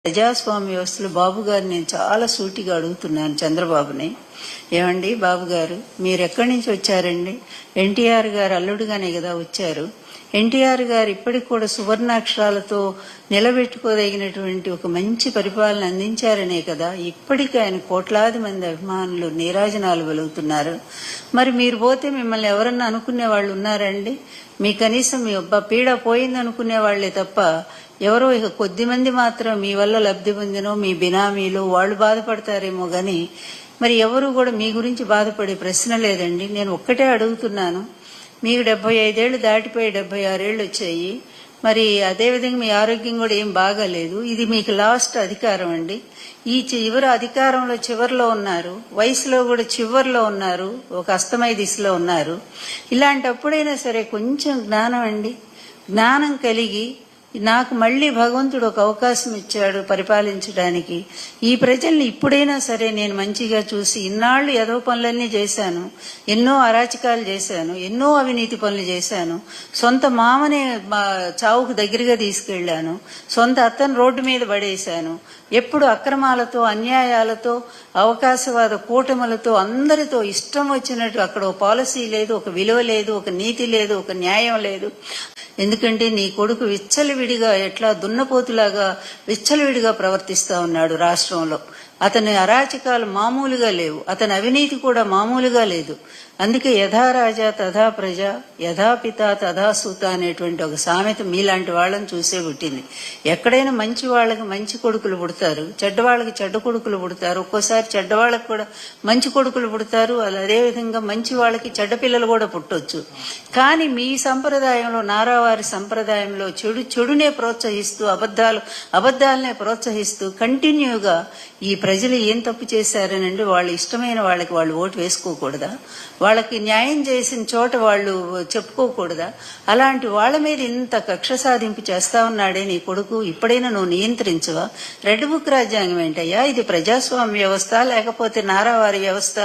ప్రజాస్వామ్య వ్యవస్థలో బాబు గారు నేను చాలా సూటిగా అడుగుతున్నాను చంద్రబాబుని. ఏమండి బాబు గారు, మీరు ఎక్కడి నుంచి వచ్చారండి? ఎన్టీఆర్ గారు అల్లుడుగానే కదా వచ్చారు. ఎన్టీఆర్ గారు ఇప్పటికి కూడా సువర్ణాక్షరాలతో నిలబెట్టుకోదగినటువంటి ఒక మంచి పరిపాలన అందించారనే కదా ఇప్పటికీ ఆయన కోట్లాది మంది అభిమానులు నీరాజనాలు వెలుగుతున్నారు. మరి మీరు పోతే మిమ్మల్ని ఎవరన్నా అనుకునే వాళ్ళు ఉన్నారండి? మీ కనీసం మీ పీడ పోయిందనుకునే వాళ్లే తప్ప ఎవరో ఇక కొద్ది మంది మాత్రం మీ వల్ల లబ్ధి పొందినో మీ బినామీలు వాళ్ళు బాధపడతారేమో గాని మరి ఎవరు కూడా మీ గురించి బాధపడే ప్రశ్న లేదండి. నేను ఒక్కటే అడుగుతున్నాను, మీకు 75 ఏళ్లు దాటిపోయి 76 ఏళ్లు వచ్చాయి. మరి అదేవిధంగా మీ ఆరోగ్యం కూడా ఏం బాగాలేదు. ఇది మీకు లాస్ట్ అధికారం అండి. ఈ చివరి అధికారంలో చివరిలో ఉన్నారు, వయసులో కూడా చివరిలో ఉన్నారు, ఒక అస్తమయ దిశలో ఉన్నారు. ఇలాంటప్పుడైనా సరే కొంచెం జ్ఞానం అండి, జ్ఞానం కలిగి నాకు మళ్లీ భగవంతుడు ఒక అవకాశం ఇచ్చాడు పరిపాలించడానికి. ఈ ప్రజల్ని ఇప్పుడైనా సరే నేను మంచిగా చూసి, ఇన్నాళ్లు ఏదో పనులన్నీ చేశాను, ఎన్నో అరాచకాలు చేశాను, ఎన్నో అవినీతి పనులు చేశాను, సొంత మామనే చావుకు దగ్గరగా తీసుకెళ్లాను, సొంత అత్తను రోడ్డు మీద పడేశాను, ఎప్పుడు అక్రమాలతో అన్యాయాలతో అవకాశవాద కూటములతో అందరితో ఇష్టం వచ్చినట్టు అక్కడ ఒక పాలసీ లేదు, ఒక విలువ లేదు, ఒక నీతి లేదు, ఒక న్యాయం లేదు. ఎందుకంటే నీ కొడుకు విచ్చలవిడిగా ఎట్లా దున్నపోతులాగా విచ్చలవిడిగా ప్రవర్తిస్తా ఉన్నాడు రాష్ట్రంలో. అతని అరాచకాలు మామూలుగా లేవు, అతని అవినీతి కూడా మామూలుగా లేదు. అందుకే యథా రాజా తథా ప్రజ, యథా పిత తథా సూత అనేటువంటి ఒక సామెత మీలాంటి వాళ్ళని చూసే పుట్టింది. ఎక్కడైనా మంచి వాళ్ళకి మంచి కొడుకులు పుడతారు, చెడ్డవాళ్ళకి చెడ్డ కొడుకులు పుడతారు, ఒక్కోసారి చెడ్డవాళ్ళకి కూడా మంచి కొడుకులు పుడతారు, అదేవిధంగా మంచి వాళ్ళకి చెడ్డ పిల్లలు కూడా పుట్టొచ్చు. కానీ మీ సంప్రదాయంలో, నారావారి సంప్రదాయంలో చెడునే ప్రోత్సహిస్తూ అబద్ధాలనే ప్రోత్సహిస్తూ కంటిన్యూగా ఈ ప్రజలు ఏం తప్పు చేశారనండి వాళ్ళు ఇష్టమైన వాళ్ళకి వాళ్ళు ఓటు వేసుకోకూడదా? వాళ్ళకి న్యాయం చేసిన చోట వాళ్ళు చెప్పుకోకూడదా? అలాంటి వాళ్ళ మీద ఇంత కక్ష సాధింపు చేస్తా ఉన్నాడే నీ కొడుకు. ఇప్పుడైనా నువ్వు నియంత్రించవా? రెడ్ బుక్ రాజ్యాంగం ఏంటయ్యా? ఇది ప్రజాస్వామ్య వ్యవస్థ లేకపోతే నారావారి వ్యవస్థ?